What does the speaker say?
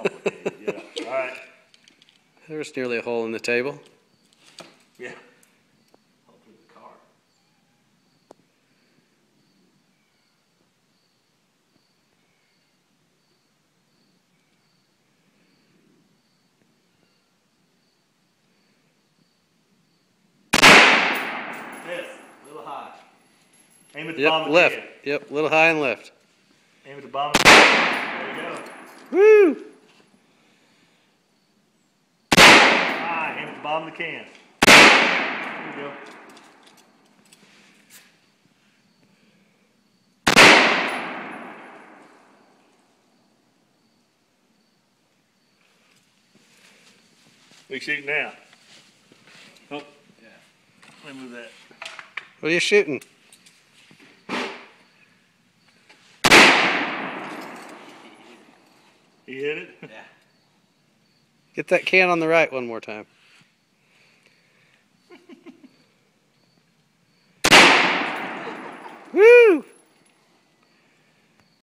complicated. Yeah. All right. There's nearly a hole in the table. Yeah. Hopefully the car. Yes, a little high. Aim at the bottom of the Left. can. Yep, a little high and left. Aim at the bottom of the can. There you go. Woo! Ah, aim at the bottom of the can. There you go. What are you shooting now? Oh, yeah. Let me move that. What are you shooting? You hit it? Yeah. Get that can on the right one more time.